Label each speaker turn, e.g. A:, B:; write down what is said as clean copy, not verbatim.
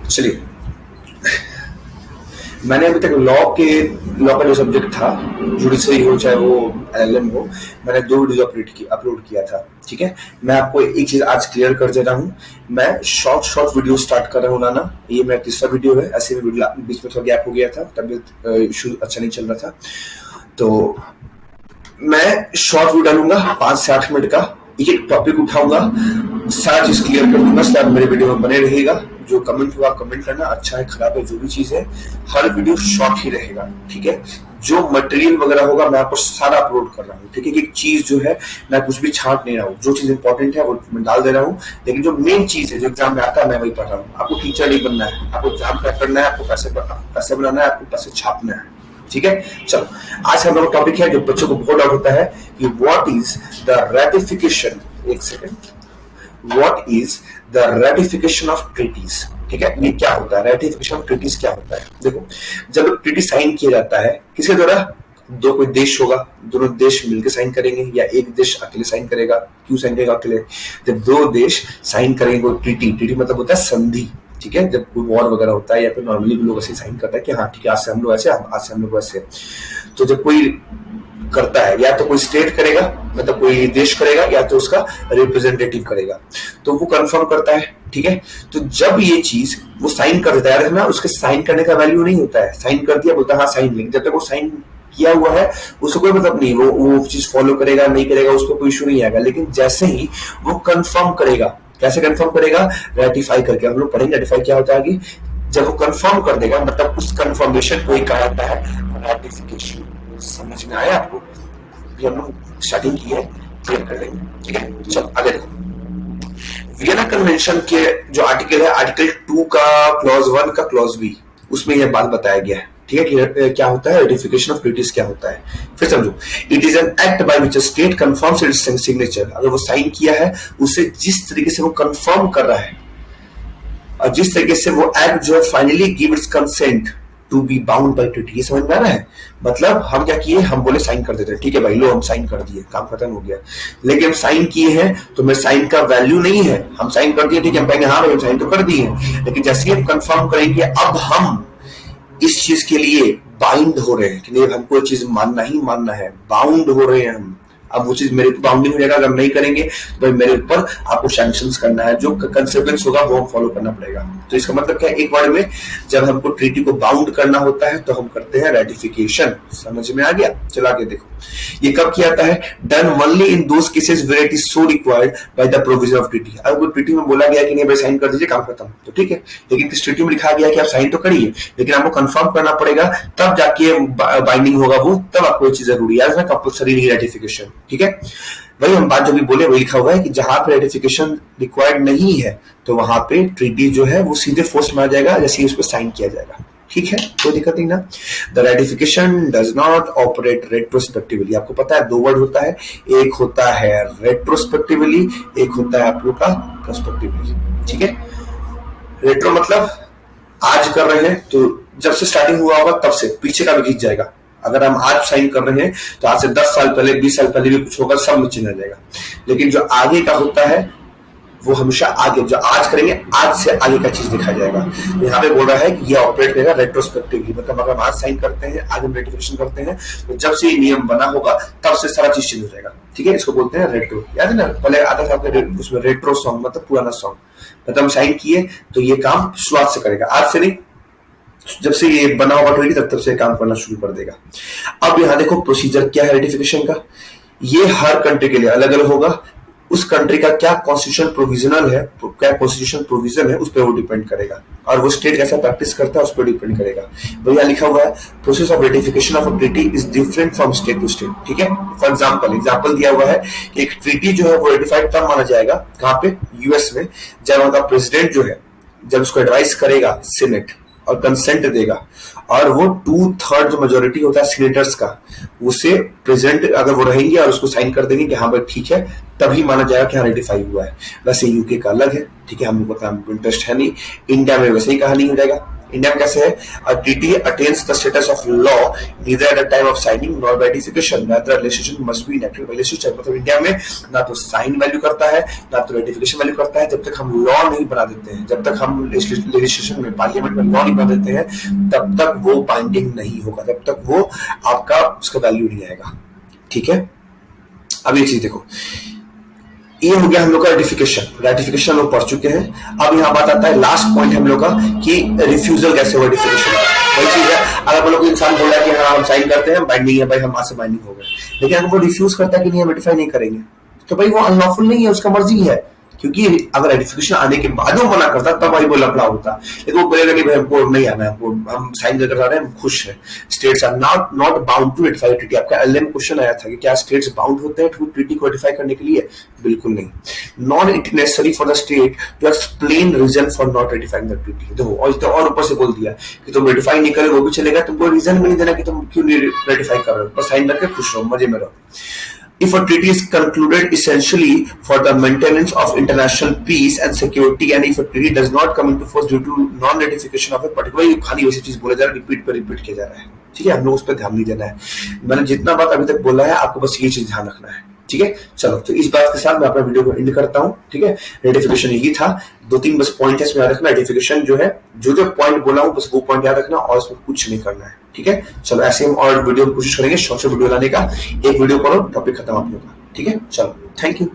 A: चलिए, मैंने अभी तक लॉ का जो सब्जेक्ट था, जुडिशरी हो चाहे वो एलएलएम हो, मैंने 2 वीडियो अपलोड किया था। ठीक है, मैं आपको एक चीज आज क्लियर कर दे रहा हूँ। मैं शॉर्ट वीडियो स्टार्ट कर रहा हूँ ना, ये मेरा तीसरा वीडियो है। ऐसे में बीच में थोड़ा गैप हो गया था, तबीयत इशू अच्छा नहीं चल रहा था, तो मैं शॉर्ट वीडियो डालूंगा 5 से 8 मिनट का। एक टॉपिक उठाऊंगा, सारा चीज क्लियर कर दूंगा, इसलिए आप मेरे वीडियो में बने रहिएगा। जो कमेंट होगा कमेंट करना, अच्छा है खराब है जो भी चीज है, हर वीडियो शॉर्ट ही रहेगा। ठीक है, जो मटेरियल वगैरह होगा मैं आपको सारा अपलोड कर रहा हूँ। ठीक है, एक चीज जो है मैं कुछ भी छांट नहीं रहा हूँ, जो चीज इंपॉर्टेंट है वो मैं डाल दे रहा हूँ। लेकिन जो मेन चीज है, जो एग्जाम में आता है, मैं वही पढ़ रहा हूँ। आपको टीचर नहीं बनना है, आपको एग्जाम क्रैक करना है, आपको पैसे बनाना है, आपको पैसे छापना है। ठीक है, चलो आज हम लोग टॉपिक है जो बच्चों को बहुत डाउट होता है कि व्हाट इज द रेटिफिकेशन, एक second, what is the ratification of treaties. ठीक है, ये क्या होता है, रेटिफिकेशन ऑफ ट्रीटीज क्या होता है। देखो, जब ट्रीटी साइन किया जाता है किसके द्वारा, दो कोई देश होगा, दोनों देश मिलकर साइन करेंगे, या एक देश अकेले साइन करेगा। क्यों साइन करेगा अकेले, जब 2 देश साइन करेंगे कोई ट्रीटी मतलब होता है संधि। ठीक है, जब कोई वॉर वगैरह होता है या फिर नॉर्मली लोग ऐसे साइन करता है कि हाँ ठीक है, आज से हम लोग ऐसे, आज से हम लोग ऐसे। तो जब कोई करता है, या तो कोई स्टेट करेगा, मतलब कोई देश करेगा, या तो उसका रिप्रेजेंटेटिव करेगा, तो वो कंफर्म करता है। ठीक है, तो जब ये चीज वो साइन कर देता है ना, उसके साइन करने का वैल्यू नहीं होता है। साइन कर दिया, बोलता है हाँ साइन, लेकिन जब तक वो साइन किया हुआ है उसको कोई मतलब नहीं, वो चीज फॉलो करेगा नहीं करेगा उसको कोई इशू नहीं आएगा। लेकिन जैसे ही वो कंफर्म करेगा, कैसे कंफर्म करेगा, रेटिफाई करके। हम लोग पढ़ेंगे रेटिफाई क्या होता है आगे। जब वो कंफर्म कर देगा, मतलब उस कंफर्मेशन को ही कहा जाता है रेटिफिकेशन। समझ में आया आपको, भी हम लोग स्टार्टिंग की है, क्लियर कर लेंगे। ठीक है, चलो आगे देखो। वियना कन्वेंशन के जो आर्टिकल है, आर्टिकल 2 का क्लॉज 1 का क्लॉज बी, उसमें यह बात बताया गया है। ठीक है, क्या होता है रेटिफिकेशन ऑफ ट्रीटीज क्या होता है, फिर समझो। It is an act by which state confirms it's signature. अगर वो साइन किया है, उसे जिस तरीके से वो कंफर्म कर रहा है और जिस तरीके से वो एक्ट जो है finally give its consent to be bound by treaty. ये समझ में आ रहा है, मतलब हम क्या किए, हम बोले साइन कर देते हैं, ठीक है भाई लो हम साइन कर दिए, काम खत्म हो गया। लेकिन हम साइन किए हैं तो मैं साइन का वैल्यू नहीं है, हम साइन कर दिए, ठीक है, हम कहेंगे हाँ भाई हम साइन तो कर दिए, लेकिन जैसे ही हम कंफर्म करेंगे अब हम इस चीज के लिए बाइंड हो रहे हैं कि नहीं हमको ये चीज मानना ही मानना है, बाउंड हो रहे हैं हम। अब वो चीज मेरे ऊपर बाउंडिंग हो जाएगा, अगर नहीं करेंगे तो भाई मेरे ऊपर आपको सैंक्शंस करना है, जो कंसेक्वेंस होगा वो हम फॉलो करना पड़ेगा। तो इसका मतलब क्या है, एक वर्ड में जब हमको ट्रीटी को बाउंड करना होता है तो हम करते हैं रेटिफिकेशन। समझ में आ गया, चला के देखो ये कब किया जाता है, done only in those cases where it is so required by the provision of treaty. अगर कोई ट्रीटी में बोला गया कि नहीं भाई साइन कर दीजिए काम खत्म, तो ठीक है, लेकिन इस ट्रीटी में लिखा गया कि आप साइन तो करिए, लेकिन आपको कंफर्म करना पड़ेगा, तब जाके बाइंडिंग होगा वो, तब आपको ये चीज जरूरी है, कंपल्सरी नहीं रेटिफिकेशन। ठीक है, वही हम बात जो भी बोले वही लिखा हुआ है कि जहां पे रेटिफिकेशन रिक्वायर्ड नहीं है तो वहां पे ट्रीटी जो है वो सीधे फोर्स में आ जाएगा जैसे ही उस पर साइन किया जाएगा। ठीक है, कोई दिक्कत नहीं ना। The ratification does not operate retrospectively. आपको पता है 2 वर्ड होता है, एक होता है रेट्रोस्पेक्टिवली, एक होता है आप लोग का प्रोस्पेक्टिवली। ठीक है, रेट्रो मतलब आज कर रहे हैं तो जब से स्टार्टिंग हुआ होगा तब से पीछे का भी खींच जाएगा। अगर हम आज साइन कर रहे हैं तो आज से 10 साल पहले 20 साल पहले भी कुछ होगा, सब नीचे आ जाएगा। लेकिन जो आगे का होता है वो हमेशा आगे, जो आज करेंगे आज से आगे का चीज दिखाया जाएगा। यहाँ पे बोल रहा है कि ये ऑपरेट करेगा रेट्रोस्पेक्टिवली, मतलब अगर हम आज साइन करते हैं, आज हम रेटिफिकेशन करते हैं, तो जब से ये नियम बना होगा तब से सारा चीज चेंज हो जाएगा। ठीक है, इसको बोलते हैं रेट्रो। याद है ना, पहले आता था उसमें रेट्रो सॉन्ग मतलब पुराना सॉन्ग, मतलब हम साइन किए तो ये काम शुरुआत से करेगा, आज से नहीं, जब से ये बना होगा ट्रीटी तब से काम करना शुरू कर देगा। अब यहाँ देखो प्रोसीजर क्या है रेटिफिकेशन का, ये हर कंट्री के लिए अलग अलग होगा। उस कंट्री का क्या कॉन्स्टिट्यूशन प्रोविजनल है, क्या कॉन्स्टिट्यूशन प्रोविजन है, उस पर वो डिपेंड करेगा, और वो स्टेट कैसा प्रैक्टिस करता है उस पर डिपेंड करेगा। तो यहाँ लिखा हुआ है process of ratification of a treaty is different from state to state. ठीक है, फॉर एग्जांपल दिया हुआ है कि एक ट्रीटी जो है वो रेटिफाइड तब माना जाएगा, कहाँ पे, यूएस में, जब वहां का प्रेसिडेंट जो है जब उसको एडवाइस करेगा सीनेट और कंसेंट देगा, और वो 2/3 जो मेजोरिटी होता है सीनेटर्स का, उसे प्रेजेंट अगर वो रहेंगे और उसको साइन कर देंगे कि हाँ भाई ठीक है, तभी माना जाएगा कि हाँ रेटिफाई हुआ है। वैसे यूके का अलग है, ठीक है, हम लोग को इंटरेस्ट है नहीं, इंडिया में वैसे ही कहानी हो जाएगा। इंडिया में कैसे है, treaty attains the status of law neither at the time of signing nor by ratification, rather legislation must be enacted by legislature. मतलब इंडिया में ना तो साइन वैल्यू करता है ना तो रेटिफिकेशन वैल्यू करता है। जब तक हम लॉ नहीं बना देते हैं, जब तक हम लेजिस्लेशन में पार्लियामेंट में लॉ नहीं बना देते हैं, तब तक वो बाइंडिंग नहीं होगा, तब तक वो आपका उसका वैल्यू नहीं आएगा। ठीक है, अब ये चीज देखो, ये हो गया हम लोग का रेटिफिकेशन हम लोग पढ़ चुके हैं। अब यहाँ बात आता है लास्ट पॉइंट हम लोग का कि रिफ्यूजल कैसे हुआ रेटिफिकेशन का। वही चीज है, अगर हम लोग इंसान बोल रहा है कि हाँ हम साइन करते हैं, बाइंडिंग है भाई, हम आज से बाइंडिंग हो गए, लेकिन अगर वो रिफ्यूज करता है कि नहीं हम रेटिफाई नहीं करेंगे, तो भाई वो अनलॉफुल नहीं है, उसका मर्जी है। क्योंकि अगर रेटिफिकेशन आने के बाद वो मना करता तब भाई वो लफड़ा होता, लेकिन वो बोलेगा नहीं भाई हमको नहीं आना है, हमको हम साइन कर रहे हैं, हम खुश हैं। States are not bound to ratify treaty. आपका एलएम क्वेश्चन आया था कि क्या स्टेट्स बाउंड होते हैं टू ट्रीटी को रेटिफाई करने के लिए? बिल्कुल नहीं। Not it necessary for the state to explain reason for not ratifying the treaty. देखो और ऊपर से बोल दिया कि तुम रेटिफाई नहीं करे वो भी चलेगा, तुमको रीजन भी नहीं देना कि तुम क्यों नहीं रेटिफाई कर रहे हो, बस साइन करके खुश रहो, मजे में रहो। If a treaty is concluded essentially for the maintenance of international peace and security, and if a treaty does not come into force due to non-ratification of a particular, ये खाली वैसी चीज बोला जा रहा है, रिपीट किया जा रहा है। ठीक है, हम लोग उस पर ध्यान नहीं देना है। मैंने जितना बात अभी तक बोला है आपको बस ये चीज ध्यान रखना है। ठीक है, चलो तो इस बात के साथ मैं अपना वीडियो को एंड करता हूँ। ठीक है, रेटिफिकेशन यही था, 2-3 बस पॉइंट है इसमें याद रखना। रेटिफिकेशन जो है, जो पॉइंट बोला हूँ बस वो पॉइंट याद रखना और इसमें कुछ नहीं करना है। ठीक है, चलो ऐसे हम और वीडियो में कोशिश करेंगे शॉर्ट वीडियो लाने का। एक वीडियो पढ़ो, टॉपिक खत्म आप लोग का। ठीक है, चलो थैंक यू।